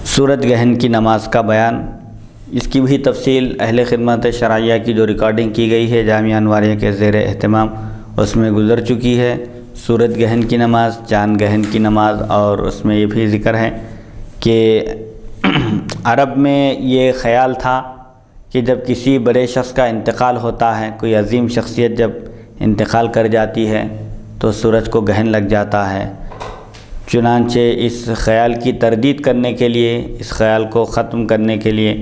سورج گہن کی نماز کا بیان، اس کی بھی تفصیل اہل خدمت شرعیہ کی جو ریکارڈنگ کی گئی ہے جامعہ انواریہ کے زیر اہتمام اس میں گزر چکی ہے۔ سورج گہن کی نماز، چاند گہن کی نماز، اور اس میں یہ بھی ذکر ہے کہ عرب میں یہ خیال تھا کہ جب کسی بڑے شخص کا انتقال ہوتا ہے، کوئی عظیم شخصیت جب انتقال کر جاتی ہے تو سورج کو گہن لگ جاتا ہے۔ چنانچہ اس خیال کی تردید کرنے کے لیے، اس خیال کو ختم کرنے کے لیے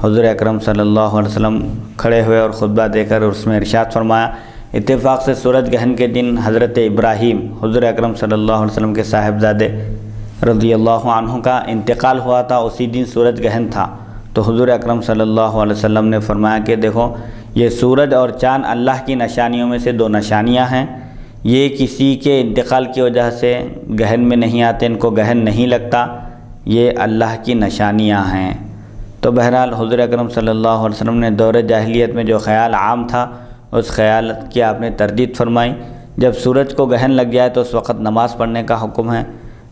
حضور اکرم صلی اللہ علیہ وسلم کھڑے ہوئے اور خطبہ دے کر اس میں ارشاد فرمایا۔ اتفاق سے سورج گہن کے دن حضرت ابراہیم حضور اکرم صلی اللہ علیہ وسلم کے صاحبزادے رضی اللہ عنہ کا انتقال ہوا تھا، اسی دن سورج گہن تھا۔ تو حضور اکرم صلی اللہ علیہ وسلم نے فرمایا کہ دیکھو، یہ سورج اور چاند اللہ کی نشانیوں میں سے دو نشانیاں ہیں، یہ کسی کے انتقال کی وجہ سے گہن میں نہیں آتے، ان کو گہن نہیں لگتا، یہ اللہ کی نشانیاں ہیں۔ تو بہرحال حضور اکرم صلی اللہ علیہ وسلم نے دور جاہلیت میں جو خیال عام تھا اس خیال کی آپ نے تردید فرمائی۔ جب سورج کو گہن لگ جائے تو اس وقت نماز پڑھنے کا حکم ہے۔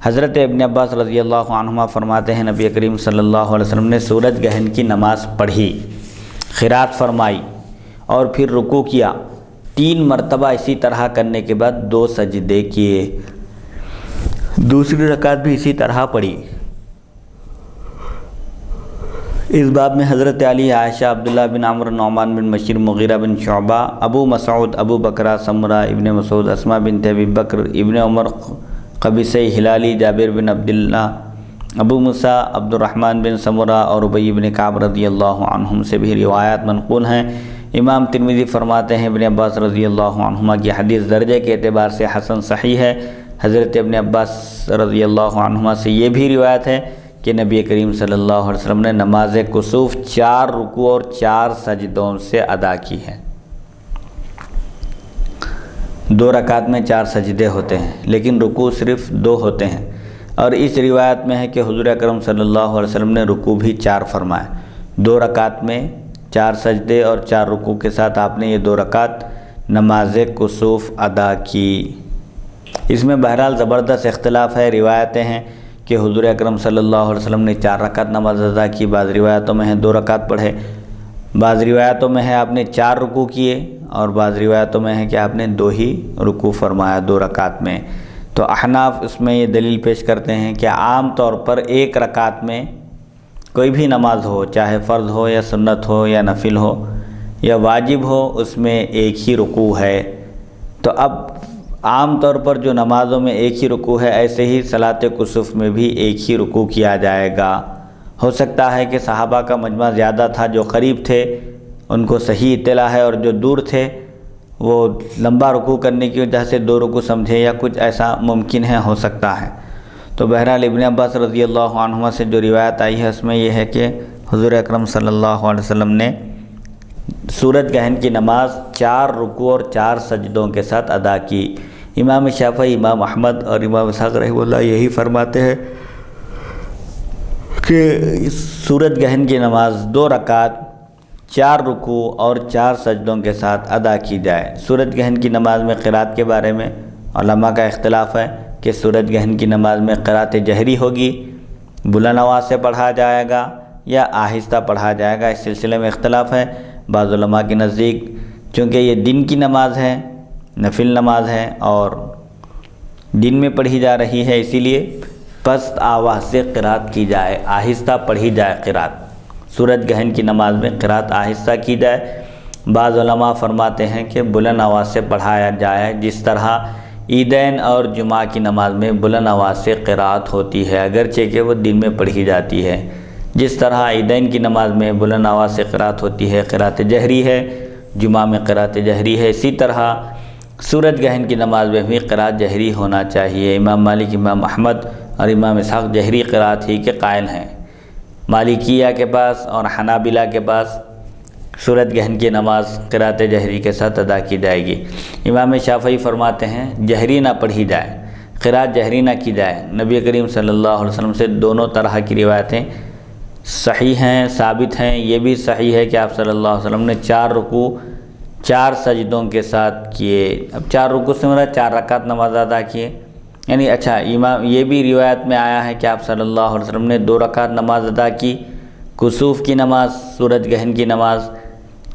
حضرت ابن عباس رضی اللہ عنہما فرماتے ہیں نبی کریم صلی اللہ علیہ وسلم نے سورج گہن کی نماز پڑھی، قرات فرمائی اور پھر رکوع کیا، 3 مرتبہ اسی طرح کرنے کے بعد 2 سجدے کیے، دوسری رکعت بھی اسی طرح پڑھی۔ اس باب میں حضرت علی، عائشہ، عبداللہ بن عمرو، نعمان بن بشیر، مغیرہ بن شعبہ، ابو مسعود، ابو بکرہ، سمرہ ابن مسعود، اسماء بنت ابی بکر، ابن عمر، قبیصہ ہلالی، جابر بن عبداللہ، ابو موسیٰ، عبد الرحمن بن سمرہ اور ابی بن کعب رضی اللہ عنہم سے بھی روایات منقول ہیں۔ امام ترمذی فرماتے ہیں ابن عباس رضی اللہ عنہما کی حدیث درجے کے اعتبار سے حسن صحیح ہے۔ حضرت ابن عباس رضی اللہ عنہما سے یہ بھی روایت ہے کہ نبی کریم صلی اللہ علیہ وسلم نے نماز کسوف 4 رکوع اور 4 سجدوں سے ادا کی ہے۔ 2 رکعت میں 4 سجدے ہوتے ہیں لیکن رکوع صرف 2 ہوتے ہیں، اور اس روایت میں ہے کہ حضور اکرم صلی اللہ علیہ وسلم نے رکوع بھی 4 فرمائے۔ 2 رکعت میں 4 سجدے اور 4 رکوع کے ساتھ آپ نے یہ 2 رکعت نماز کسوف ادا کی۔ اس میں بہرحال زبردست اختلاف ہے، روایتیں ہیں کہ حضور اکرم صلی اللہ علیہ وسلم نے 4 رکعت نماز ادا کی، بعض روایتوں میں ہے 2 رکعت پڑھے، بعض روایتوں میں ہے آپ نے 4 رکوع کیے، اور بعض روایتوں میں ہے کہ آپ نے 2 ہی رکوع فرمایا 2 رکعت میں۔ تو احناف اس میں یہ دلیل پیش کرتے ہیں کہ عام طور پر 1 رکعت میں کوئی بھی نماز ہو، چاہے فرض ہو یا سنت ہو یا نفل ہو یا واجب ہو، اس میں 1 ہی رکوع ہے۔ تو اب عام طور پر جو نمازوں میں 1 ہی رکوع ہے، ایسے ہی صلاۃ کسوف میں بھی 1 ہی رکوع کیا جائے گا۔ ہو سکتا ہے کہ صحابہ کا مجمع زیادہ تھا، جو قریب تھے ان کو صحیح اطلاع ہے، اور جو دور تھے وہ لمبا رکوع کرنے کی وجہ سے 2 رکوع سمجھے، یا کچھ ایسا ممکن ہے، ہو سکتا ہے۔ تو بہرحال ابن عباس رضی اللہ عنہما سے جو روایت آئی ہے اس میں یہ ہے کہ حضور اکرم صلی اللہ علیہ وسلم نے سورج گہن کی نماز 4 رکوع اور 4 سجدوں کے ساتھ ادا کی۔ امام شافعی، امام احمد اور امام اسحاق رحمہ اللہ یہی فرماتے ہیں کہ سورج گہن کی نماز 2 رکعت 4 رکوع اور 4 سجدوں کے ساتھ ادا کی جائے۔ سورج گہن کی نماز میں قرات کے بارے میں علماء کا اختلاف ہے کہ سورج گہن کی نماز میں قرات جہری ہوگی، بلند آواز سے پڑھا جائے گا یا آہستہ پڑھا جائے گا، اس سلسلے میں اختلاف ہے۔ بعض علماء کے نزدیک چونکہ یہ دن کی نماز ہے، نفل نماز ہے اور دن میں پڑھی جا رہی ہے، اسی لیے پست آواز سے قرات کی جائے، آہستہ پڑھی جائے قرات۔ سورج گہن کی نماز میں قرات آہستہ کی جائے۔ بعض علماء فرماتے ہیں کہ بلند آواز سے پڑھایا جائے، جس طرح عیدین اور جمعہ کی نماز میں بلند آواز سے قرات ہوتی ہے، اگرچہ کہ وہ دن میں پڑھی جاتی ہے۔ جس طرح عیدین کی نماز میں بلند آواز سے قرات ہوتی ہے، قرات جہری ہے، جمعہ میں قرات جہری ہے، اسی طرح سورج گہن کی نماز میں بھی قرات جہری ہونا چاہیے۔ امام مالک، امام احمد اور امام اسحاق جہری قرات ہی کے قائل ہیں۔ مالکیہ کے پاس اور حنابلہ کے پاس سورج گہن کی نماز قرات جہری کے ساتھ ادا کی جائے گی۔ امام شافعی فرماتے ہیں جہری نہ پڑھی جائے، قرات جہری نہ کی جائے۔ نبی کریم صلی اللہ علیہ وسلم سے دونوں طرح کی روایتیں صحیح ہیں، ثابت ہیں۔ یہ بھی صحیح ہے کہ آپ صلی اللہ علیہ وسلم نے 4 رکوع 4 سجدوں کے ساتھ کیے۔ اب 4 رکوع سے مراد 4 رکعت نماز ادا کیے، یعنی اچھا امام یہ بھی روایت میں آیا ہے کہ آپ صلی اللہ علیہ وسلم نے 2 رکعت نماز ادا کی، کسوف کی نماز، سورج گرہن کی نماز،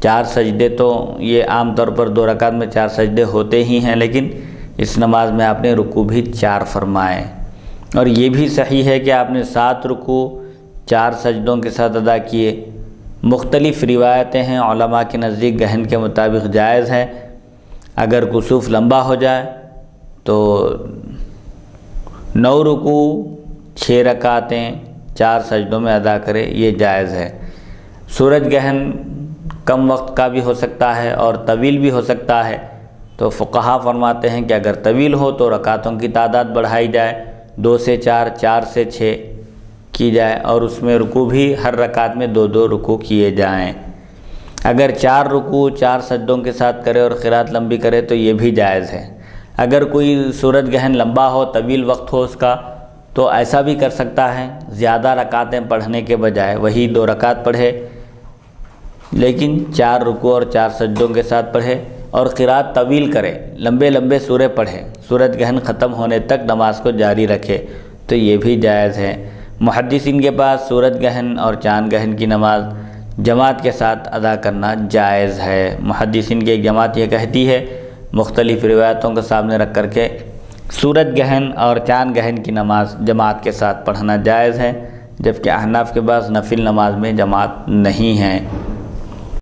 4 سجدے، تو یہ عام طور پر 2 رکعت میں 4 سجدے ہوتے ہی ہیں، لیکن اس نماز میں آپ نے رکوع بھی 4 فرمائے، اور یہ بھی صحیح ہے کہ آپ نے 7 رکوع 4 سجدوں کے ساتھ ادا کیے۔ مختلف روایتیں ہیں، علماء کے نزدیک گہن کے مطابق جائز ہے، اگر کسوف لمبا ہو جائے تو 9 رکوع 6 رکعتیں 4 سجدوں میں ادا کرے، یہ جائز ہے۔ سورج گرہن کم وقت کا بھی ہو سکتا ہے اور طویل بھی ہو سکتا ہے، تو فقہا فرماتے ہیں کہ اگر طویل ہو تو رکعتوں کی تعداد بڑھائی جائے، 2 سے 4، 4 سے 6 کی جائے، اور اس میں رکوع بھی ہر رکعت میں 2 رکوع کیے جائیں۔ اگر 4 رکوع 4 سجدوں کے ساتھ کرے اور قرات لمبی کرے تو یہ بھی جائز ہے۔ اگر کوئی سورج گرہن لمبا ہو، طویل وقت ہو اس کا، تو ایسا بھی کر سکتا ہے، زیادہ رکعتیں پڑھنے کے بجائے وہی 2 رکعت پڑھے، لیکن 4 رکوع اور 4 سجدوں کے ساتھ پڑھے، اور قرات طویل کرے، لمبے سورے پڑھے، سورج گرہن ختم ہونے تک نماز کو جاری رکھے، تو یہ بھی جائز ہے۔ محدثین کے پاس سورج گرہن اور چاند گرہن کی نماز جماعت کے ساتھ ادا کرنا جائز ہے۔ محدثین کی ایک جماعت یہ کہتی ہے، مختلف روایتوں کو سامنے رکھ کر کے، سورج گرہن اور چاند گرہن کی نماز جماعت کے ساتھ پڑھنا جائز ہے، جبکہ احناف کے پاس نفل نماز میں جماعت نہیں ہے۔